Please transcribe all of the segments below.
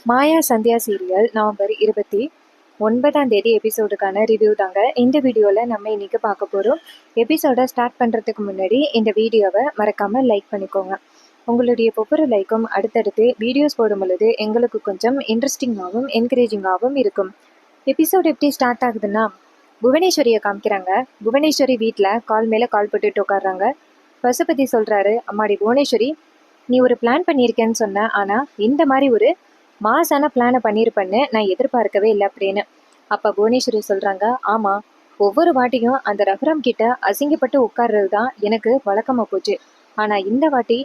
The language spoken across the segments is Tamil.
மாயா சந்தியா சீரியல் நவம்பர் 29 எபிசோடுக்கான ரிவ்யூ தாங்க இந்த வீடியோவில் நம்ம இன்னைக்கு பார்க்க போகிறோம். எபிசோடை ஸ்டார்ட் பண்ணுறதுக்கு முன்னாடி இந்த வீடியோவை மறக்காமல் லைக் பண்ணிக்கோங்க. உங்களுடைய ஒவ்வொரு லைக்கும் அடுத்தடுத்து வீடியோஸ் போடும் பொழுது எங்களுக்கு கொஞ்சம் இன்ட்ரெஸ்டிங்காகவும் என்கரேஜிங்காகவும் இருக்கும். எபிசோடு எப்படி ஸ்டார்ட் ஆகுதுன்னா, புவனேஸ்வரியை காமிக்கிறாங்க. புவனேஸ்வரி வீட்டில் கால் மேலே கால் போட்டுட்டு உட்காடுறாங்க. பசுபதி சொல்கிறாரு, அம்மாடி புவனேஸ்வரி, நீ ஒரு பிளான் பண்ணியிருக்கேன்னு சொன்ன, ஆனால் இந்த மாதிரி ஒரு மாசான பிளானை பண்ணியிருப்பேன்னு நான் எதிர்பார்க்கவே இல்லை அப்படின்னு. அப்போ புவனேஸ்வரி சொல்கிறாங்க, ஆமாம், ஒவ்வொரு வாட்டியும் அந்த ரகுராம் கிட்ட அசிங்கப்பட்டு உட்கார்றது தான் எனக்கு வழக்கமாக போச்சு. ஆனால் இந்த வாட்டி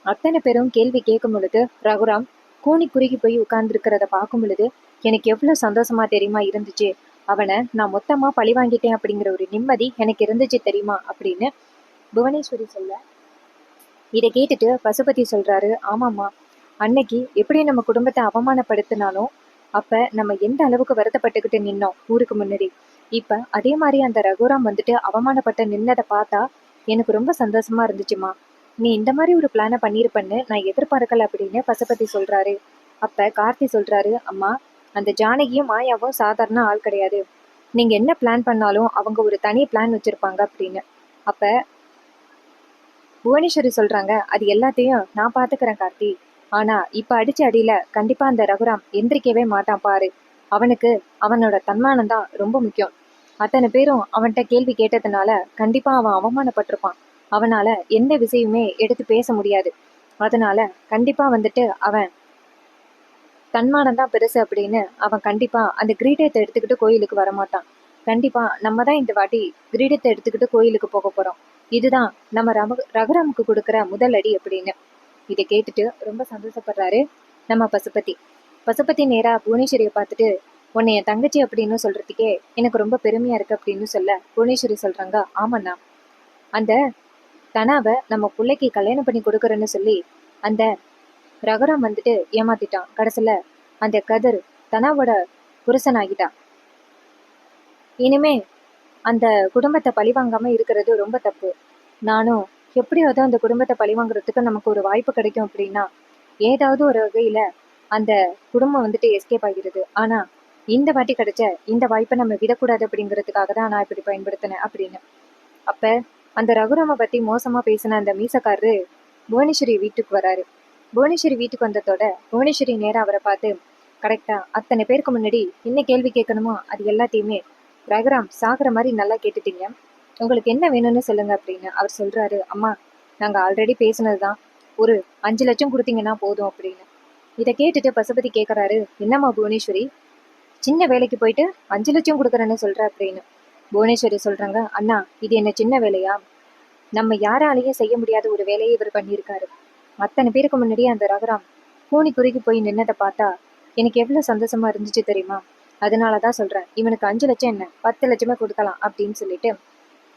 அத்தனை பேரும் கேள்வி கேட்கும் பொழுது ரகுராம் கூனி குறுகி போய் உட்கார்ந்துருக்கிறத பார்க்கும் பொழுது எனக்கு எவ்வளோ சந்தோஷமா தெரியுமா இருந்துச்சு. அவனை நான் மொத்தமாக பழி வாங்கிட்டேன் அப்படிங்கிற ஒரு நிம்மதி எனக்கு இருந்துச்சு தெரியுமா அப்படின்னு புவனேஸ்வரி சொல்ல, இதை கேட்டுட்டு பசுபதி சொல்கிறாரு, ஆமாம்மா, அன்னைக்கு எப்படி நம்ம குடும்பத்தை அவமானப்படுத்தினாலும் அப்ப நம்ம எந்த அளவுக்கு வருத்தப்பட்டுக்கிட்டு நின்னோம் ஊருக்கு முன்னாடி. இப்ப அதே மாதிரி அந்த ரகுராம் வந்துட்டு அவமானப்பட்டு நின்னதை பார்த்தா எனக்கு ரொம்ப சந்தோஷமா இருந்துச்சுமா. நீ இந்த மாதிரி ஒரு பிளானை பண்ணியிருப்பன்னு நான் எதிர்பார்க்கல அப்படின்னு பசுபதி சொல்றாரு. அப்ப கார்த்தி சொல்றாரு, அம்மா, அந்த ஜானகியும் மாயாவும் சாதாரண ஆள் கிடையாது. நீங்க என்ன பிளான் பண்ணாலும் அவங்க ஒரு தனி பிளான் வச்சிருப்பாங்க அப்படின்னு. அப்ப புவனேஸ்வரி சொல்றாங்க, அது எல்லாத்தையும் நான் பாத்துக்கிறேன் கார்த்தி. ஆனா இப்ப அடிச்ச அடியில கண்டிப்பா அந்த ரகுராம் எந்திரிக்கவே மாட்டான் பாரு. அவனுக்கு அவனோட தன்மானம் தான் ரொம்ப முக்கியம். அத்தனை பேரும் அவன்கிட்ட கேள்வி கேட்டதுனால கண்டிப்பா அவன் அவமானப்பட்டிருப்பான். அவனால எந்த விஷயமே எடுத்து பேச முடியாது. அதனால கண்டிப்பா வந்துட்டு அவன் தன்மானம் தான் பெருசு அப்படின்னு அவன் கண்டிப்பா அந்த கிரீடத்தை எடுத்துக்கிட்டு கோயிலுக்கு வரமாட்டான். கண்டிப்பா நம்ம தான் இந்த வாட்டி கிரீடத்தை எடுத்துக்கிட்டு கோயிலுக்கு போக போறோம். இதுதான் நம்ம ரகுராமுக்கு கொடுக்குற முதல் அடி அப்படின்னு. இதை கேட்டுட்டு ரொம்ப சந்தோஷப்படுறாரு நம்ம பசுபதி. பசுபதி நேரா புவனேஸ்வரியை பார்த்துட்டு, உன்னை என் தங்கச்சி அப்படின்னு சொல்றதுக்கே எனக்கு ரொம்ப பெருமையா இருக்கு அப்படின்னு சொல்ல, புவனேஸ்வரி சொல்றாங்க, ஆமாண்ணா, அந்த தனாவை நம்ம பிள்ளைக்கு கல்யாணம் பண்ணி கொடுக்குறேன்னு சொல்லி அந்த ரகுராம் வந்துட்டு ஏமாத்திட்டான். கடைசியில அந்த கதிர் தனாவோட புருஷன் ஆகிட்டான். இனிமே அந்த குடும்பத்தை பழிவாங்காம இருக்கிறது ரொம்ப தப்பு. நானும் எப்படியாவது அந்த குடும்பத்தை பழிவாங்குறதுக்கு நமக்கு ஒரு வாய்ப்பு கிடைக்கும் அப்படின்னா ஏதாவது ஒரு வகையில அந்த குடும்பம் வந்துட்டு எஸ்கேப் ஆகிறது. ஆனா இந்த வாட்டி கிடைச்ச இந்த வாய்ப்பை நம்ம விடக்கூடாது அப்படிங்கிறதுக்காக தான் நான் இப்படி பயன்படுத்தினேன் அப்படின்னு. அப்ப அந்த ரகுராம பத்தி மோசமா பேசின அந்த மீசக்காரரு புவனேஸ்வரி வீட்டுக்கு வராரு. புவனேஸ்வரி வீட்டுக்கு வந்ததோட புவனேஸ்வரி நேரம் அவரை பார்த்து, கரெக்டா அத்தனை பேருக்கு முன்னாடி என்ன கேள்வி கேட்கணுமோ அது எல்லாத்தையுமே ரகுராம் சாகுற மாதிரி நல்லா கேட்டுட்டீங்க. உங்களுக்கு என்ன வேணும்னு சொல்லுங்க அப்படின்னு அவர் சொல்றாரு. அம்மா, நாங்க ஆல்ரெடி பேசினதுதான், ஒரு 5 லட்சம் கொடுத்தீங்கன்னா போதும் அப்படின்னு. இதை கேட்டுட்டு பசுபதி கேட்கறாரு, என்னம்மா புவனேஸ்வரி, சின்ன வேலைக்கு போயிட்டு 5 லட்சம் கொடுக்குறேன்னு சொல்ற அப்படின்னு. புவனேஸ்வரி சொல்றாங்க, அண்ணா, இது என்ன சின்ன வேலையா? நம்ம யாராலையும் செய்ய முடியாத ஒரு வேலையை இவர் பண்ணியிருக்காரு. அத்தனை பேருக்கு முன்னாடி அந்த ரகுராம் கூனி குறுகி போய் நின்னதை பார்த்தா எனக்கு எவ்வளவு சந்தோஷமா இருந்துச்சு தெரியுமா. அதனாலதான் சொல்றேன், இவனுக்கு 5 லட்சம் என்ன 10 லட்சமே கொடுக்கலாம் அப்படின்னு சொல்லிட்டு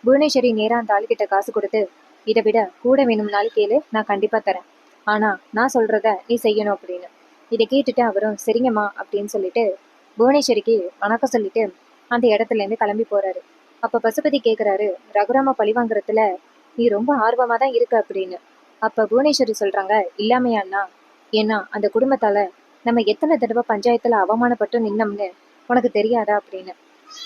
புவனேஸ்வரி நேரா அந்த ஆளுகிட்ட காசு கொடுத்து, இதை விட கூட வேணும்னாலும் கேளு, நான் கண்டிப்பா தரேன். ஆனா நான் சொல்றத நீ செய்யணும் அப்படின்னு. இதை கேட்டுட்டு அவரும் சரிங்கம்மா அப்படின்னு சொல்லிட்டு புவனேஸ்வரிக்கு வணக்கம் சொல்லிட்டு அந்த இடத்துல இருந்து கிளம்பி போறாரு. அப்ப பசுபதி கேக்குறாரு, ரகுராம பழிவாங்குறதுல நீ ரொம்ப ஆர்வமா தான் இருக்க அப்படின்னு. அப்ப புவனேஸ்வரி சொல்றாங்க, இல்லாமையாண்ணா, ஏன்னா அந்த குடும்பத்தால நம்ம எத்தனை தடவை பஞ்சாயத்துல அவமானப்பட்டு நின்னோம்னு உனக்கு தெரியாதா அப்படின்னு.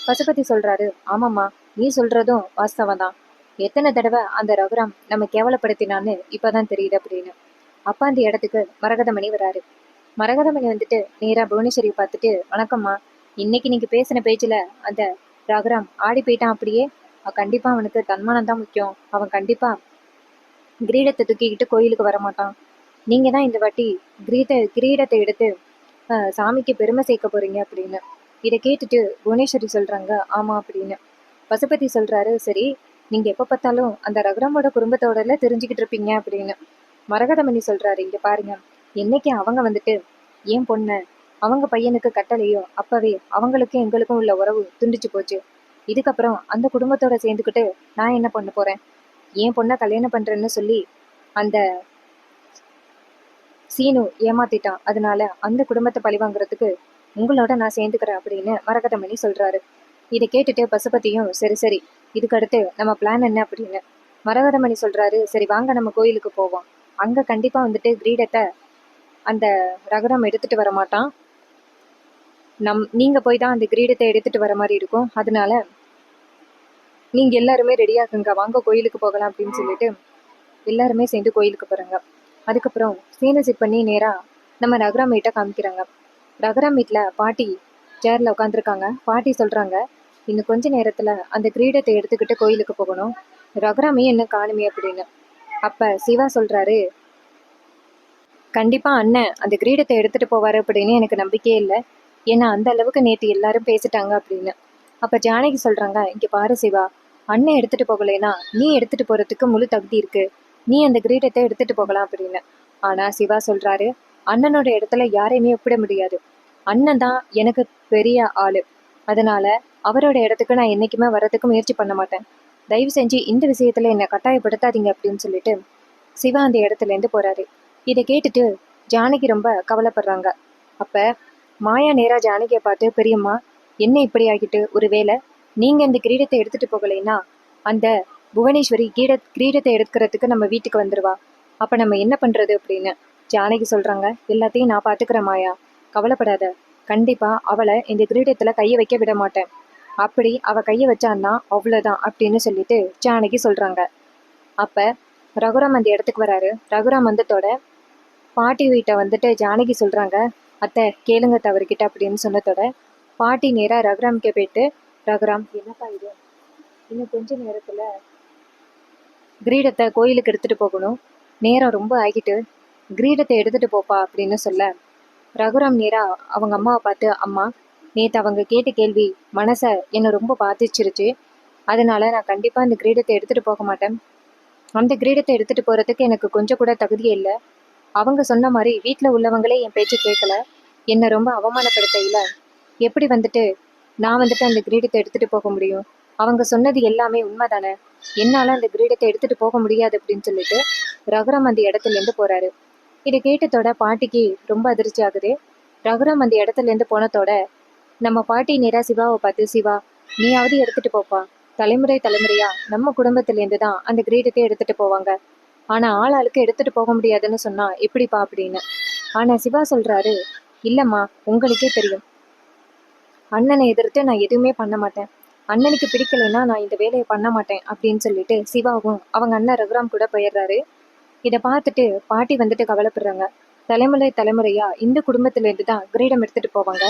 பசுபதி சொல்றாரு, ஆமாம்மா, நீ சொல்றதும் வாஸ்தவம் தான். எத்தனை தடவை அந்த ரகுராம் நம்ம கேவலப்படுத்தினான்னு இப்பதான் தெரியுது அப்படின்னு. அப்பா அந்த இடத்துக்கு மரகதமணி வராரு. மரகதமணி வந்துட்டு நேரா புவனேஸ்வரி பார்த்துட்டு, வணக்கம்மா, இன்னைக்கு நீங்க பேசின பேச்சுல அந்த ரகுராம் ஆடி போயிட்டான் அப்படியே. கண்டிப்பா அவனுக்கு தன்மானம் தான் முக்கியம். அவன் கண்டிப்பா கிரீடத்தை தூக்கிக்கிட்டு கோயிலுக்கு வரமாட்டான். நீங்க தான் இந்த வாட்டி கிரீடத்தை எடுத்து சாமிக்கு பெருமை சேர்க்க போறீங்க அப்படின்னு. இதை கேட்டுட்டு புவனேஸ்வரி சொல்றாங்க, ஆமா அப்படின்னு. பசுபதி சொல்றாரு, சரி, நீங்க எப்ப பார்த்தாலும் அந்த ரகுராமோட குடும்பத்தோட தெரிஞ்சுக்கிட்டு இருப்பீங்க அப்படின்னு. மரகதமணி சொல்றாரு, இங்க பாருங்க, என்னைக்கு அவங்க வந்துட்டு ஏன் பொண்ண அவங்க பையனுக்கு கட்டளையோ அப்பவே அவங்களுக்கும் எங்களுக்கும் உள்ள உறவு துண்டிச்சு போச்சு. இதுக்கப்புறம் அந்த குடும்பத்தோட சேர்ந்துக்கிட்டு நான் என்ன பண்ண போறேன்? என் பொண்ணை கல்யாணம் பண்றேன்னு சொல்லி அந்த சீனு ஏமாத்திட்டான். அதனால அந்த குடும்பத்தை பழிவாங்குறதுக்கு உங்களோட நான் சேர்ந்துக்கிறேன் அப்படின்னு மரகதமணி சொல்றாரு. இதை கேட்டுட்டு பசுபதியும் சரி சரி, இதுக்கு அடுத்து நம்ம பிளான் என்ன அப்படின்னு. மரகதமணி சொல்றாரு, சரி வாங்க நம்ம கோயிலுக்கு போவோம். அங்க கண்டிப்பா வந்துட்டு கிரீடத்தை அந்த ரகுராம் எடுத்துட்டு வர மாட்டான். நீங்க போய் தான் அந்த கிரீடத்தை எடுத்துட்டு வர மாதிரி இருக்கும். அதனால நீங்க எல்லாருமே ரெடியாகுங்க, வாங்க கோயிலுக்கு போகலாம் அப்படின்னு சொல்லிட்டு எல்லாருமே சேர்ந்து கோயிலுக்கு போறாங்க. அதுக்கப்புறம் சீனை செட் பண்ணி நேரா நம்ம ரகுராம் வீட்டை காமிக்கிறாங்க. ரகுராம் வீட்டுல பாட்டி சேர்ல உட்காந்துருக்காங்க. பாட்டி சொல்றாங்க, இன்னும் கொஞ்ச நேரத்துல அந்த கிரீடத்தை எடுத்துக்கிட்டு கோயிலுக்கு போகணும். ரகுராமே என்ன காணுமே அப்படின்னு. அப்ப சிவா சொல்றாரு, கண்டிப்பா அண்ணன் அந்த கிரீடத்தை எடுத்துட்டு போவாரு அப்படின்னு எனக்கு நம்பிக்கையே இல்லை. ஏன்னா அந்த அளவுக்கு நேற்று எல்லாரும் பேசிட்டாங்க அப்படின்னு. அப்ப ஜானகி சொல்றாங்க, இங்க பாரு சிவா, அண்ணன் எடுத்துட்டு போகலைன்னா நீ எடுத்துட்டு போறதுக்கு முழு தகுதி இருக்கு. நீ அந்த கிரீடத்தை எடுத்துட்டு போகலாம் அப்படின்னு. ஆனா சிவா சொல்றாரு, அண்ணனோட இடத்துல யாரையுமே ஒப்பிட முடியாது. அண்ணன் தான் எனக்கு பெரிய ஆளு. அதனால அவரோட இடத்துக்கு நான் என்னைக்குமே வர்றதுக்கு முயற்சி பண்ண மாட்டேன். தயவு செஞ்சு இந்த விஷயத்துல என்னை கட்டாயப்படுத்தாதீங்க அப்படின்னு சொல்லிட்டு சிவா அந்த இடத்துல இருந்து போறாரு. இதை கேட்டுட்டு ஜானகி ரொம்ப கவலைப்படுறாங்க. அப்ப மாயா நேரா ஜானகியை பார்த்து, பெரியம்மா என்ன இப்படி ஆகிட்டு, ஒருவேளை நீங்க இந்த கிரீடத்தை எடுத்துட்டு போகலைன்னா அந்த புவனேஸ்வரி கிரீடத்தை எடுக்கிறதுக்கு நம்ம வீட்டுக்கு வந்துருவா. அப்ப நம்ம என்ன பண்றது அப்படின்னு ஜானகி சொல்றாங்க, எல்லாத்தையும் நான் பாத்துக்கிறேன் மாயா, கவலைப்படாத. கண்டிப்பா அவளை இந்த கிரீடத்துல கைய வைக்க விட மாட்டேன். அப்படி அவ கைய வச்சான்னா அவ்வளவுதான் அப்படின்னு சொல்லிட்டு ஜானகி சொல்றாங்க. அப்ப ரகுராம் அந்த இடத்துக்கு வராரு. ரகுராம் வந்ததோட பாட்டி வீட்டை வந்துட்டு ஜானகி சொல்றாங்க, அத்தை கேளுங்க தவறுகிட்ட அப்படின்னு சொன்னதோட பாட்டி நேரா ரகுராம்கே போயிட்டு, ரகுராம் என்னப்பா இது, இன்னும் கொஞ்ச நேரத்துல கிரீடத்தை கோயிலுக்கு எடுத்துட்டு போகணும், நேரம் ரொம்ப ஆகிட்டு, கிரீடத்தை எடுத்துட்டு போப்பா அப்படின்னு சொல்ல, ரகுராம் நேரா அவங்க அம்மாவை பார்த்து, அம்மா நேற்று அவங்க கேட்ட கேள்வி மனசை என்னை ரொம்ப பாதிச்சிருச்சு. அதனால நான் கண்டிப்பா அந்த கிரீடத்தை எடுத்துட்டு போக மாட்டேன். அந்த கிரீடத்தை எடுத்துட்டு போறதுக்கு எனக்கு கொஞ்சம் கூட தகுதியே இல்லை. அவங்க சொன்ன மாதிரி வீட்டில் உள்ளவங்களே என் பேச்சு கேட்கல, என்னை ரொம்ப அவமானப்படுத்தையில எப்படி வந்துட்டு நான் வந்துட்டு அந்த கிரீடத்தை எடுத்துட்டு போக முடியும்? அவங்க சொன்னது எல்லாமே உண்மைதானே? என்னால அந்த கிரீடத்தை எடுத்துட்டு போக முடியாது அப்படின்னு சொல்லிட்டு ரகுராம் அந்த இடத்துல இருந்து போறாரு. இதை கேட்டதோட பாட்டிக்கு ரொம்ப அதிர்ச்சி ஆகுது. ரகுராம் அந்த இடத்துல இருந்து போனதோட நம்ம பாட்டி நேரா சிவாவை பார்த்து, சிவா நீயாவது எடுத்துட்டு போப்பா. தலைமுறை தலைமுறையா நம்ம குடும்பத்துல இருந்து தான் அந்த கிரீடத்தை எடுத்துட்டு போவாங்க. ஆனா ஆளாளுக்கு எடுத்துட்டு போக முடியாதுன்னு சொன்னா எப்படிப்பா அப்படின்னு. ஆனா சிவா சொல்றாரு, இல்லம்மா, உங்களுக்கே தெரியும், அண்ணனை எதிர்த்து நான் எதுவுமே பண்ண மாட்டேன். அண்ணனுக்கு பிடிக்கலைன்னா நான் இந்த வேலையை பண்ண மாட்டேன் அப்படின்னு சொல்லிட்டு சிவாவும் அவங்க அண்ணன் ரகுராம் கூட போயிடுறாரு. இதை பார்த்துட்டு பாட்டி வந்துட்டு கவலைப்படுறாங்க. தலைமுறை தலைமுறையா இந்த குடும்பத்துல இருந்து தான் கிரீடம் எடுத்துட்டு போவாங்க.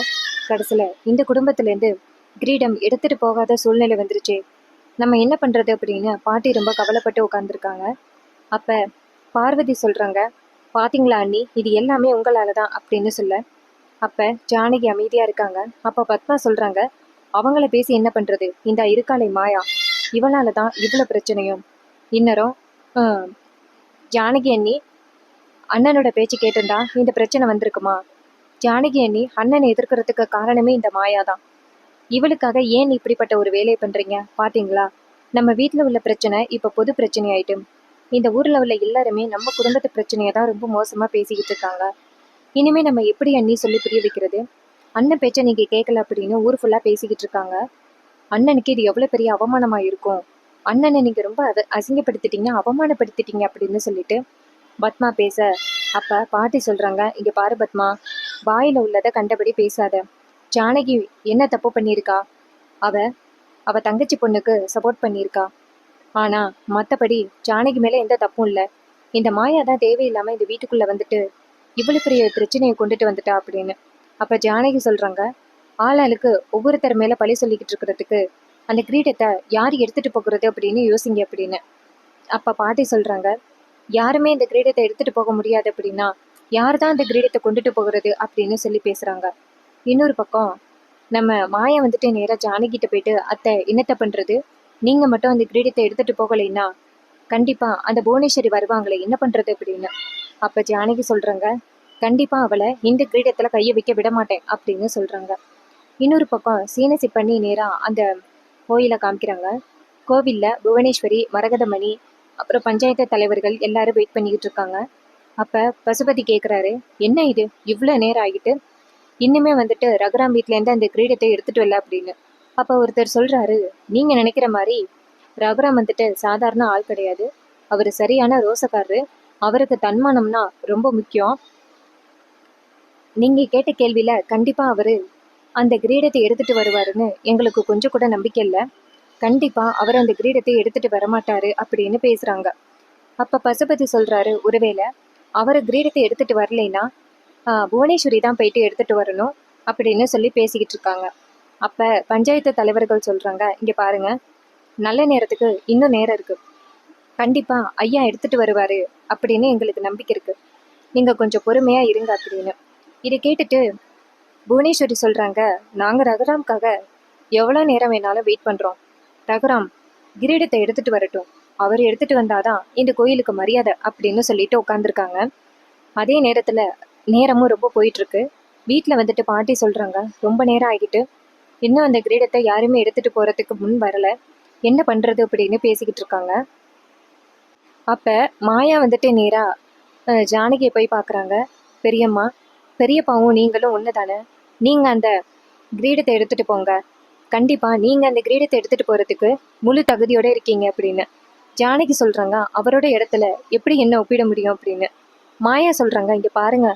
கடைசியில இந்த குடும்பத்துல இருந்து கிரீடம் எடுத்துட்டு போகாத சூழ்நிலை வந்துருச்சு, நம்ம என்ன பண்றது அப்படின்னு பாட்டி ரொம்ப கவலைப்பட்டு உட்காந்துருக்காங்க. அப்ப பார்வதி சொல்றாங்க, பாத்தீங்களா அண்ணி, இது எல்லாமே உங்களால தான் அப்படின்னு சொல்ல, அப்ப ஜானகி அமைதியா இருக்காங்க. அப்ப பத்மா சொல்றாங்க, அவங்கள பேசி என்ன பண்றது, இந்த இருக்காளை மாயா, இவளால தான் இவ்வளவு பிரச்சனையும். இன்னரும் ஜானகி அண்ணி அண்ணனோட பேச்சு கேட்டிருந்தா இந்த பிரச்சனை வந்திருக்குமா? ஜானகி அண்ணி அண்ணனை எதிர்க்கிறதுக்கு காரணமே இந்த மாயா தான். இவளுக்காக ஏன் இப்படிப்பட்ட ஒரு வேலையை பண்றீங்க? பாத்தீங்களா, நம்ம வீட்டுல உள்ள பிரச்சனை இப்ப பொது பிரச்சனை ஆயிட்டு, இந்த ஊர்ல உள்ள எல்லாருமே நம்ம குடும்பத்து பிரச்சனையை தான் ரொம்ப மோசமா பேசிக்கிட்டு இருக்காங்க. இனிமே நம்ம எப்படி அண்ணி சொல்லி புரிய வைக்கிறது? அண்ணன் பேச்சை நீங்க கேட்கல அப்படின்னு ஊர் ஃபுல்லா பேசிக்கிட்டு இருக்காங்க. அண்ணனுக்கு இது எவ்வளவு பெரிய அவமானமா இருக்கும். அண்ணனை நீங்க ரொம்ப அசிங்கப்படுத்திட்டீங்க, அவமானப்படுத்திட்டீங்க அப்படின்னு சொல்லிட்டு பத்மா பேச, அப்ப பாட்டி சொல்றாங்க, இங்க பாரு பத்மா, வாயில உள்ளதை கண்டபடி பேசாத. ஜானகி என்ன தப்பு பண்ணியிருக்கா? அவ அவ தங்கச்சி பொண்ணுக்கு சப்போர்ட் பண்ணியிருக்கா. ஆனா மத்தபடி ஜானகி மேல எந்த தப்பும் இல்ல. இந்த மாயா தான் தேவையில்லாம இந்த வீட்டுக்குள்ள வந்துட்டு இவ்வளவு பெரிய பிரச்சனையை கொண்டுட்டு வந்துட்டா அப்படின்னு. அப்ப ஜானகி சொல்றாங்க, ஆளாளுக்கு ஒவ்வொருத்தர் மேல பழி சொல்லிக்கிட்டு இருக்கிறதுக்கு அந்த கிரீடத்தை யார் எடுத்துட்டு போகிறது அப்படின்னு யோசிங்க அப்படின்னு. அப்ப பாட்டி சொல்றாங்க, யாருமே இந்த கிரீடத்தை எடுத்துட்டு போக முடியாது அப்படின்னா யார் தான் அந்த கிரீடத்தை கொண்டுட்டு போகிறது அப்படின்னு சொல்லி பேசுறாங்க. இன்னொரு பக்கம் நம்ம மாயா வந்துட்டு நேரா ஜானகிட்ட போயிட்டு, அத்தை என்னத்த பண்றது, நீங்க மட்டும் அந்த கிரீடத்தை எடுத்துட்டு போகலைன்னா கண்டிப்பா அந்த புவனேஸ்வரி வருவாங்களே, என்ன பண்றது அப்படின்னு. அப்ப ஜானகி சொல்றாங்க, கண்டிப்பா அவளை இந்த கிரீடத்துல கைய வைக்க விட மாட்டேன் அப்படின்னு சொல்றாங்க. இன்னொரு பக்கம் சீனசி பண்ணி நேரா அந்த கோயிலை காமிக்கிறாங்க. கோவில்ல புவனேஸ்வரி, மரகதமணி, அப்புறம் பஞ்சாயத்து தலைவர்கள் எல்லாரும் வெயிட் பண்ணிக்கிட்டு இருக்காங்க. அப்ப பசுபதி கேக்குறாரு, என்ன இது இவ்வளவு நேரம் ஆகிட்டு இன்னுமே வந்துட்டு ரகுராம் வீட்ல இருந்து அந்த கிரீடத்தை எடுத்துட்டு வரல அப்படின்னு. அப்ப ஒருத்தர் சொல்றாரு, நீங்க நினைக்கிற மாதிரி ரகுராம் வந்துட்டு சாதாரண ஆள் கிடையாது. அவரு சரியான ரோசக்காரரு. அவருக்கு தன்மானம்னா ரொம்ப முக்கியம். நீங்க கேட்ட கேள்வியில கண்டிப்பா அவரு அந்த கிரீடத்தை எடுத்துட்டு வருவாருன்னு எங்களுக்கு கொஞ்சம் கூட நம்பிக்கை இல்லை. கண்டிப்பா அவர் அந்த கிரீடத்தை எடுத்துட்டு வரமாட்டாரு அப்படின்னு பேசுறாங்க. அப்ப பசுபதி சொல்றாரு, ஒருவேளை அவர் கிரீடத்தை எடுத்துட்டு வரலைன்னா புவனேஸ்வரி தான் போயிட்டு எடுத்துட்டு வரணும் அப்படின்னு சொல்லி பேசிக்கிட்டு இருக்காங்க. அப்ப பஞ்சாயத்து தலைவர்கள் சொல்றாங்க, இங்க பாருங்க, நல்ல நேரத்துக்கு இன்னும் நேரம் இருக்கு, கண்டிப்பா ஐயா எடுத்துட்டு வருவாரு அப்படின்னு எங்களுக்கு நம்பிக்கை இருக்கு, நீங்க கொஞ்சம் பொறுமையா இருங்க அப்படின்னு. இதை கேட்டுட்டு புவனேஸ்வரி சொல்றாங்க, நாங்க ரகுராம்காக எவ்வளவு நேரம் வேணாலும் வெயிட் பண்றோம். ரகுராம் கிரீடத்தை எடுத்துட்டு வரட்டும், அவர் எடுத்துட்டு வந்தாதான் இந்த கோயிலுக்கு மரியாதை அப்படின்னு சொல்லிட்டு உட்காந்துருக்காங்க. அதே நேரத்துல நேரமும் ரொம்ப போயிட்டு இருக்கு. வீட்டுல வந்துட்டு பாட்டி சொல்றாங்க, ரொம்ப நேரம் ஆகிட்டு இன்னும் அந்த கிரீடத்தை யாருமே எடுத்துட்டு போறதுக்கு முன் வரல, என்ன பண்றது அப்படின்னு பேசிக்கிட்டு இருக்காங்க. அப்ப மாயா வந்துட்டு நேரா ஜானகியை போய் பாக்குறாங்க. பெரியம்மா, பெரியப்பாவும் நீங்களும் ஒண்ணுதானே, நீங்க அந்த கிரீடத்தை எடுத்துட்டு போங்க, கண்டிப்பா நீங்க அந்த கிரீடத்தை எடுத்துட்டு போறதுக்கு முழு தகுதியோட இருக்கீங்க அப்படின்னு. ஜானகி சொல்றாங்க, அவரோட இடத்துல எப்படி என்ன ஒப்பிட முடியும் அப்படின்னு. மாயா சொல்றாங்க, இங்க பாருங்க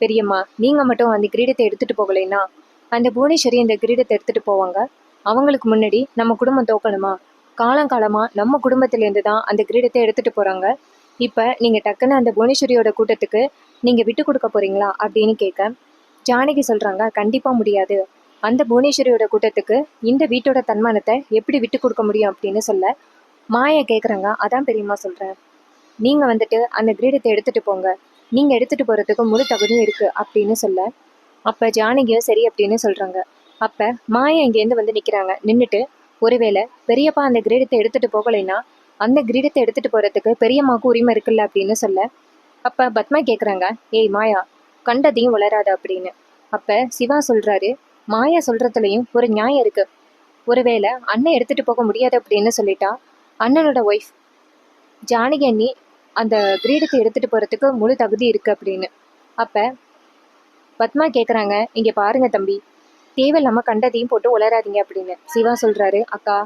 பெரியம்மா, நீங்க மட்டும் அந்த கிரீடத்தை எடுத்துட்டு போகலைன்னா அந்த புவனேஸ்வரி இந்த கிரீடத்தை எடுத்துட்டு போவாங்க. அவங்களுக்கு முன்னாடி நம்ம குடும்பம் தோக்கணுமா? காலங்காலமா நம்ம குடும்பத்துல இருந்து தான் அந்த கிரீடத்தை எடுத்துட்டு போறாங்க. இப்ப நீங்க டக்குன்னு அந்த புவனேஸ்வரியோட கூட்டத்துக்கு நீங்க விட்டு கொடுக்க போறீங்களா அப்படின்னு கேட்க ஜானகி சொல்றாங்க, கண்டிப்பா முடியாது, அந்த புவனேஸ்வரியோட கூட்டத்துக்கு இந்த வீட்டோட தன்மானத்தை எப்படி விட்டு கொடுக்க முடியும் அப்படின்னு சொல்ல மாயா கேக்குறாங்க, அதான் பெரியம்மா சொல்றேன், நீங்க வந்துட்டு அந்த கிரீடத்தை எடுத்துட்டு போங்க, நீங்க எடுத்துட்டு போறதுக்கு முழு தகுதியும் இருக்கு அப்படின்னு சொல்ல அப்ப ஜானகியும் சரி அப்படின்னு சொல்றாங்க. அப்ப மாயா இங்கேருந்து வந்து நிக்கிறாங்க. நின்றுட்டு, ஒருவேளை பெரியப்பா அந்த கிரீடத்தை எடுத்துட்டு போகலைன்னா அந்த கிரீடத்தை எடுத்துட்டு போறதுக்கு பெரியம்மாவுக்கு உரிமை இருக்குல்ல அப்படின்னு சொல்ல அப்ப பத்மா கேக்குறாங்க, ஏய் மாயா, கண்டதையும் வளராத அப்படின்னு. அப்ப சிவா சொல்றாரு, மாயா சொல்றதுலயும் ஒரு நியாயம் இருக்கு, ஒருவேளை அண்ணன் எடுத்துட்டு போக முடியாது அப்படின்னு சொல்லிட்டா அண்ணனோட ஒய்ஃப் ஜானகி அண்ணி அந்த கிரீடத்தை எடுத்துட்டு போறதுக்கு முழு தகுதி இருக்கு அப்படின்னு. அப்ப பத்மா கேக்குறாங்க, இங்க பாருங்க தம்பி, தேவையில்லாம கண்டதையும் போட்டு உளராதீங்க அப்படின்னு. சிவா சொல்றாரு, அக்கா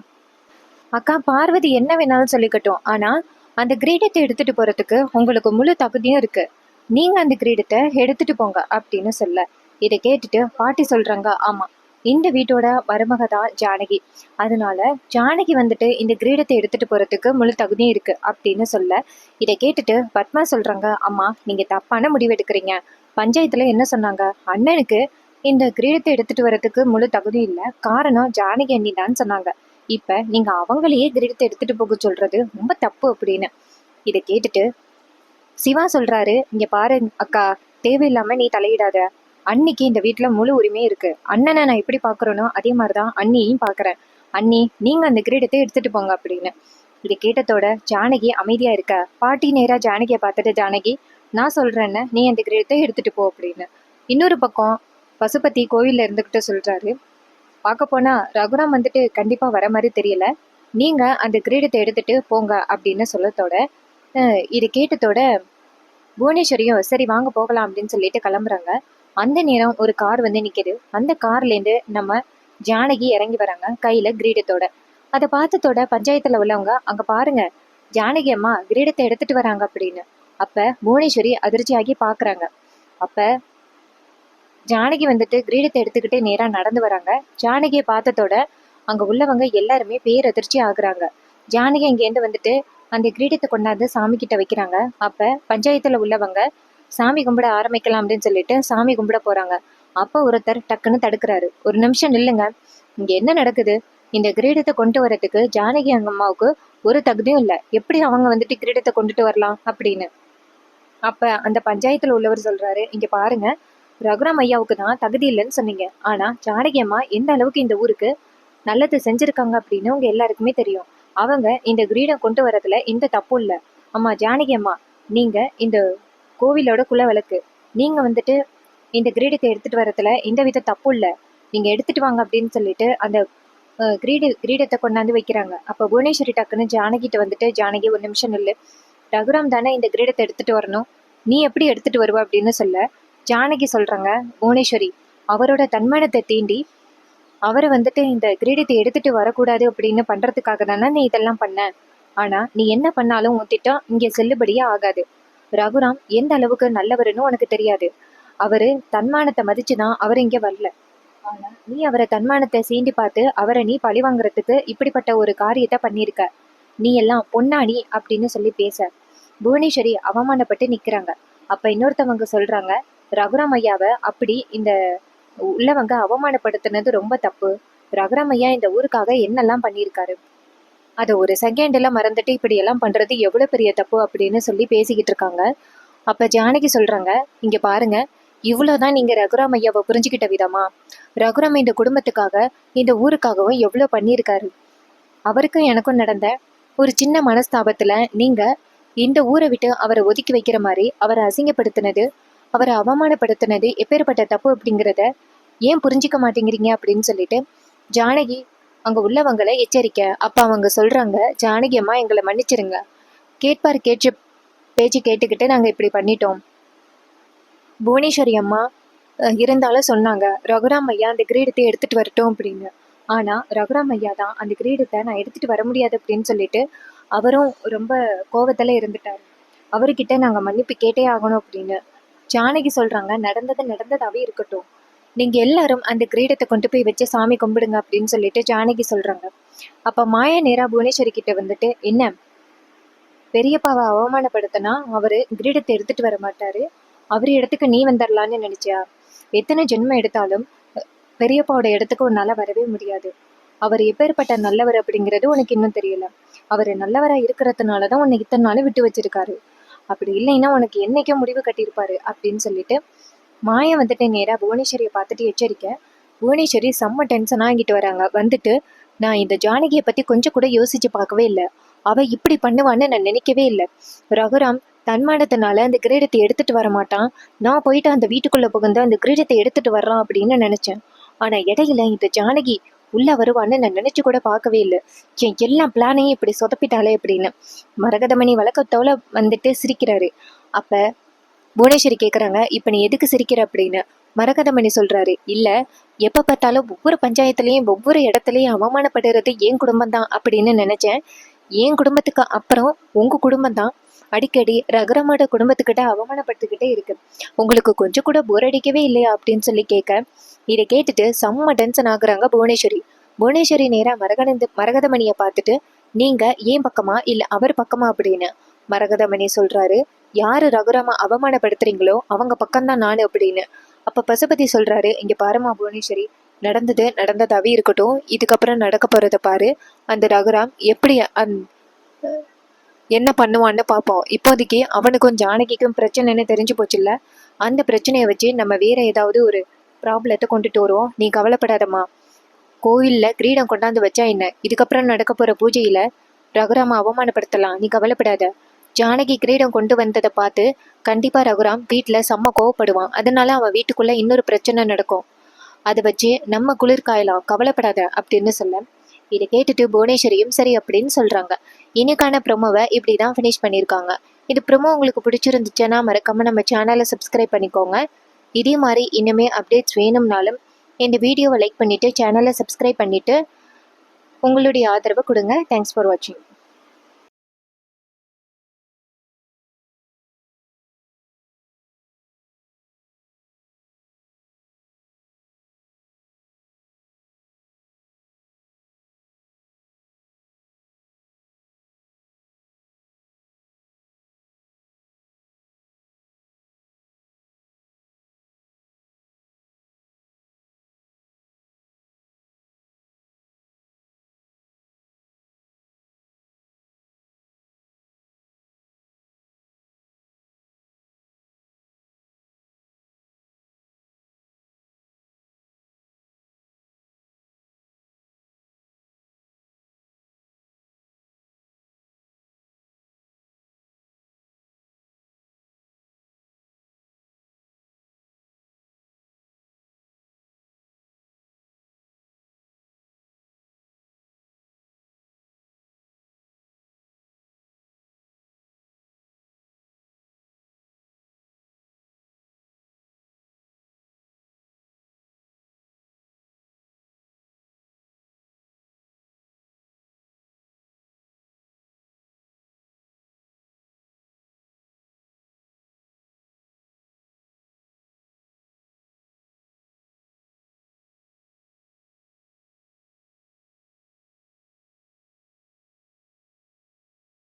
அக்கா பார்வதி என்ன வேணாலும் சொல்லிக்கட்டும், ஆனா அந்த கிரீடத்தை எடுத்துட்டு போறதுக்கு உங்களுக்கு முழு தகுதியும் இருக்கு, நீங்க அந்த கிரீடத்தை எடுத்துட்டு போங்க அப்படின்னு சொல்ல இதை கேட்டுட்டு பாட்டி சொல்றாங்க, ஆமா, இந்த வீட்டோட மருமக தான் ஜானகி, அதனால ஜானகி வந்துட்டு இந்த கிரீடத்தை எடுத்துட்டு போறதுக்கு முழு தகுதியும் இருக்கு அப்படின்னு சொல்ல இதை கேட்டுட்டு பத்மா சொல்றாங்க, அம்மா நீங்க தப்பான முடிவு எடுக்கிறீங்க, பஞ்சாயத்துல என்ன சொன்னாங்க, அண்ணனுக்கு இந்த கிரீடத்தை எடுத்துட்டு வர்றதுக்கு முழு தகுதி இல்ல, காரணம் ஜானகி அண்ணி தான் சொன்னாங்க, இப்ப நீங்க அவங்களையே கிரீடத்தை எடுத்துட்டு போக சொல்றது ரொம்ப தப்பு அப்படின்னு. இதை கேட்டுட்டு சிவா சொல்றாரு, இங்க பாரு அக்கா, தேவையில்லாம நீ தலையிடாத, அன்னிக்கு இந்த வீட்டுல முழு உரிமையும் இருக்கு, அண்ணனை நான் எப்படி பாக்குறேனோ அதே மாதிரிதான் அண்ணியையும் பாக்குறேன், அண்ணி நீங்க அந்த கிரீடத்தை எடுத்துட்டு போங்க அப்படின்னு. இதை கேட்டதோட ஜானகி அமைதியா இருக்க. பாட்டி நேரா ஜானகியை பார்த்துட்டு, ஜானகி நான் சொல்றேன்னு நீ அந்த கிரீடத்தை எடுத்துட்டு போ அப்படின்னு. இன்னொரு பக்கம் பசுபதி கோயில்ல இருந்துகிட்டு சொல்றாரு, பார்க்க போனா ரகுராம் வந்துட்டு கண்டிப்பா வர மாதிரி தெரியல, நீங்க அந்த கிரீடத்தை எடுத்துட்டு போங்க அப்படின்னு சொல்லத்தோட இது கேட்டதோட புவனேஸ்வரியும் சரி வாங்க போகலாம் அப்படின்னு சொல்லிட்டு கிளம்புறாங்க. அந்த நேரம் ஒரு கார் வந்து நிக்குது. அந்த கார்ல இருந்து நம்ம ஜானகி இறங்கி வராங்க கையில கிரீடத்தோட. அதை பார்த்ததோட பஞ்சாயத்துல உள்ளவங்க, அங்க பாருங்க ஜானகி அம்மா கிரீடத்தை எடுத்துட்டு வராங்க அப்படின்னு. அப்ப புவனேஸ்வரி அதிர்ச்சியாகி பாக்குறாங்க. அப்ப ஜானகி வந்துட்டு கிரீடத்தை எடுத்துக்கிட்டு நேரா நடந்து வராங்க. ஜானகியை பார்த்ததோட அங்க உள்ளவங்க எல்லாருமே பேரதிர்ச்சி ஆகுறாங்க. ஜானகி இங்கேருந்து வந்துட்டு அந்த கிரீடத்தை கொண்டாந்து சாமி கிட்ட வைக்கிறாங்க. அப்ப பஞ்சாயத்துல உள்ளவங்க சாமி கும்பிட ஆரம்பிக்கலாம் அப்படின்னு சொல்லிட்டு சாமி கும்பிட போறாங்க. அப்ப ஒருத்தர் டக்குன்னு தடுக்கிறாரு, ஒரு நிமிஷம் நில்லுங்க, இங்க என்ன நடக்குது, இந்த கிரீடத்தை கொண்டு வரதுக்கு ஜானகி அவங்க அம்மாவுக்கு ஒரு தகுதியும் இல்ல, எப்படி அவங்க வந்துட்டு கிரீடத்தை கொண்டுட்டு வரலாம் அப்படின்னு. அப்ப அந்த பஞ்சாயத்துல உள்ளவர் சொல்றாரு, இங்க பாருங்க, ரகுராம் ஐயாவுக்கு தான் தகுதி இல்லைன்னு சொன்னீங்க, ஆனா ஜானகி அம்மா எந்த அளவுக்கு இந்த ஊருக்கு நல்லது செஞ்சிருக்காங்க அப்படின்னு உங்க எல்லாருக்குமே தெரியும், அவங்க இந்த கிரீடம் கொண்டு வரதுல எந்த தப்பும் இல்லை. அம்மா ஜானகி அம்மா, நீங்க இந்த கோவிலோட குல விளக்கு, நீங்க வந்துட்டு இந்த கிரீடத்தை எடுத்துட்டு வரதுல எந்த வித தப்பும் இல்லை, நீங்க எடுத்துட்டு வாங்க அப்படின்னு சொல்லிட்டு அந்த கிரீடத்தை கொண்டாந்து வைக்கிறாங்க. அப்ப புவனேஸ்வரி டக்குன்னு ஜானகிட்ட வந்துட்டு, ஜானகி ஒரு நிமிஷம் நில்லு, ரகுராம் தானே இந்த கிரீடத்தை எடுத்துட்டு வரணும், நீ எப்படி எடுத்துட்டு வருவ அப்படின்னு சொல்ல ஜானகி சொல்றாங்க, புவனேஸ்வரி அவரோட தன்மானத்தை தீண்டி அவரை வந்துட்டு இந்த கிரீடத்தை எடுத்துட்டு வரக்கூடாது அப்படின்னு பண்றதுக்காக தானே நீ இதெல்லாம் பண்ண, ஆனா நீ என்ன பண்ணாலும் உன் திட்டம் இங்க செல்லுபடியே ஆகாது, ரகுராம் எந்த அளவுக்கு நல்லவருன்னு உனக்கு தெரியாது, அவரு தன்மானத்தை மதிச்சுதான் அவர் இங்க வரல, ஆனா நீ அவரை தன்மானத்தை சீண்டி பார்த்து அவரை நீ பழி வாங்குறதுக்கு இப்படிப்பட்ட ஒரு காரியத்தை பண்ணியிருக்க. நீ எல்லாம் பொன்னாடி அப்படின்னு சொல்லி பேச புவனேஸ்வரி அவமானப்பட்டு நிக்கிறாங்க. அப்ப இன்னொருத்தவங்க சொல்றாங்க, ரகுராம் ஐயாவை அப்படி இந்த உள்ளவங்க அவமானப்படுத்தினது ரொம்ப தப்பு. ரகுராம் ஐயா இந்த ஊருக்காக என்னெல்லாம் பண்ணியிருக்காரு, அதை ஒரு செகண்ட்ல மறந்துட்டு இப்படி எல்லாம் பண்றது எவ்வளவு பெரிய தப்பு அப்படின்னு சொல்லி பேசிக்கிட்டு இருக்காங்க. அப்ப ஜானகி சொல்றாங்க, இங்க பாருங்க, இவ்வளவுதான் நீங்க ரகுராம் ஐயாவை புரிஞ்சுக்கிட்ட விதமா? ரகுராம் இந்த குடும்பத்துக்காக இந்த ஊருக்காகவும் எவ்வளவு பண்ணியிருக்காரு. அவருக்கும் எனக்கும் நடந்த ஒரு சின்ன மனஸ்தாபத்துல நீங்க இந்த ஊரை விட்டு அவரை ஒதுக்கி வைக்கிற மாதிரி அவரை அசிங்கப்படுத்தினது, அவரை அவமானப்படுத்தினது எப்பேற்பட்ட தப்பு அப்படிங்கிறத ஏன் புரிஞ்சிக்க மாட்டேங்கிறீங்க அப்படின்னு சொல்லிட்டு ஜானகி அங்க உள்ளவங்களை எச்சரிக்க. அப்ப அவங்க சொல்றாங்க, ஜானகி அம்மா எங்களை மன்னிச்சிருங்க, கேட்பார் கேட்டு பேச்சு கேட்டுக்கிட்டு நாங்க இப்படி பண்ணிட்டோம். புவனேஸ்வரி அம்மா இருந்தாலும் சொன்னாங்க, ரகுராம் ஐயா அந்த கிரீடத்தை எடுத்துட்டு வரட்டும் அப்படின்னு. ஆனா ரகுராம் ஐயா தான் அந்த கிரீடத்தை நான் எடுத்துட்டு வர முடியாது அப்படின்னு சொல்லிட்டு அவரும் ரொம்ப கோவத்துல இருந்துட்டாரு. அவர்கிட்ட நாங்க மன்னிப்பு கேட்டே ஆகணும் அப்படின்னு. ஜானகி சொல்றாங்க, நடந்தது நடந்ததாவே இருக்கட்டும், நீங்க எல்லாரும் அந்த கிரீடத்தை கொண்டு போய் வச்சு சாமி கும்பிடுங்க அப்படின்னு சொல்லிட்டு ஜானகி சொல்றாங்க. அப்ப மாயா நேரா புவனேஸ்வரி கிட்ட வந்துட்டு, என்ன பெரியப்பாவை அவமானப்படுத்தினா அவரு கிரீடத்தை எடுத்துட்டு வர மாட்டாரு, அவர் இடத்துக்கு நீ வந்துடலான்னு நினைச்சியா? எத்தனை ஜென்மம் எடுத்தாலும் பெரியப்பாவோட இடத்துக்கு உன்னால வரவே முடியாது. அவர் எப்பேற்பட்ட நல்லவர் அப்படிங்கிறது உனக்கு இன்னும் தெரியல. அவர் நல்லவரா இருக்கிறதுனாலதான் உன்னை இத்தனை நாள் விட்டு வச்சிருக்காரு. அப்படி இல்லைன்னா உனக்கு என்னைக்கோ முடிவு கட்டியிருப்பாரு அப்படின்னு சொல்லிட்டு மாயா வந்துட்டு நேரா புவனேஸ்வரியை பார்த்துட்டு எச்சரிக்க. புவனேஸ்வரி செம்ம டென்ஷனா ஆகிட்டு வராங்க. வந்துட்டு, நான் இந்த ஜானகியை பத்தி கொஞ்சம் கூட யோசிச்சு பார்க்கவே இல்லை, அவ இப்படி பண்ணுவான்னு நான் நினைக்கவே இல்லை. ரகுராம் தன்மானத்தினால அந்த கிரீடத்தை எடுத்துட்டு வர மாட்டான், நான் போயிட்டு அந்த வீட்டுக்குள்ள புகுந்து அந்த கிரீடத்தை எடுத்துட்டு வர்றான் அப்படின்னு நினைச்சேன். ஆனா இடையில இந்த ஜானகி உள்ள வருவான்னு நான் நினைச்சு கூட பார்க்கவே இல்லை. என் எல்லா பிளானையும் இப்படி சொதப்பிட்டாலே அப்படின்னு மரகதமணி வழக்கத்தோட வந்துட்டு சிரிக்கிறாரு. அப்ப புவனேஸ்வரி கேக்குறாங்க, இப்ப நீ எதுக்கு சிரிக்கிற அப்படின்னு. மரகதமணி சொல்றாரு, இல்ல, எப்ப பார்த்தாலும் ஒவ்வொரு பஞ்சாயத்துலயும் ஒவ்வொரு இடத்துலயும் அவமானப்படுறது என் குடும்பம் தான் அப்படின்னு நினைச்சேன். என் குடும்பத்துக்கு அப்புறம் உங்க குடும்பம் தான் அடிக்கடி ரகுராமோட குடும்பத்துக்கிட்ட அவமானப்பட்டுக்கிட்டே இருக்கு. உங்களுக்கு கொஞ்சம் கூட போர் அடிக்கவே இல்லையா அப்படின்னு சொல்லி கேட்க, இதை கேட்டுட்டு செம்ம டென்ஷன் ஆகுறாங்க புவனேஸ்வரி. புவனேஸ்வரி நேரா மரகதமணியை பார்த்துட்டு, நீங்க ஏன் பக்கமா இல்ல அவர் பக்கமா அப்படின்னு. மரகதமணி சொல்றாரு, யாரு ரகுராம அவமானப்படுத்துறீங்களோ அவங்க பக்கம்தான் நானு அப்படின்னு. அப்ப பசுபதி சொல்றாரு, இங்க பாருமா புவனேஸ்வரி, நடந்தது நடந்ததாவே இருக்கட்டும், இதுக்கப்புறம் நடக்க போறத பாரு. அந்த ரகுராம் எப்படி என்ன பண்ணுவான்னு பார்ப்போம். இப்போதைக்கு அவனுக்கும் ஜானகிக்கும் பிரச்சனைன்னு தெரிஞ்சு போச்சுல்ல, அந்த பிரச்சனையை வச்சு நம்ம வேற ஏதாவது ஒரு ப்ராப்ளத்தை கொண்டுட்டு வருவோம். நீ கவலைப்படாதம்மா. கோயில்ல கிரீடம் கொண்டாந்து வச்சா என்ன, இதுக்கப்புறம் நடக்க போற பூஜையில ரகுராம அவமானப்படுத்தலாம், நீ கவலைப்படாத. ஜானகி கிரீடம் கொண்டு வந்ததை பார்த்து கண்டிப்பா ரகுராம் வீட்டுல செம்ம கோவப்படுவான். அதனால அவன் வீட்டுக்குள்ள இன்னொரு பிரச்சனை நடக்கும். அதை வச்சு நம்ம குளிர்காயலாம், கவலைப்படாத அப்படின்னு சொல்ல, இதை கேட்டுட்டு புவனேஸ்வரியும் சரி அப்படின்னு சொல்றாங்க. இன்னைக்கான ப்ரொமோவை இப்படிதான் ஃபினிஷ் பண்ணியிருக்காங்க. இது ப்ரொமோ உங்களுக்கு பிடிச்சிருந்துச்சுன்னா மறக்காம நம்ம சேனலை சப்ஸ்கிரைப் பண்ணிக்கோங்க. இதே மாதிரி இன்னுமே அப்டேட்ஸ் வேணும்னாலும் இந்த வீடியோவை லைக் பண்ணிட்டு சேனலை சப்ஸ்கிரைப் பண்ணிட்டு உங்களுடைய ஆதரவை கொடுங்க. தேங்க்ஸ் ஃபார் வாட்சிங்.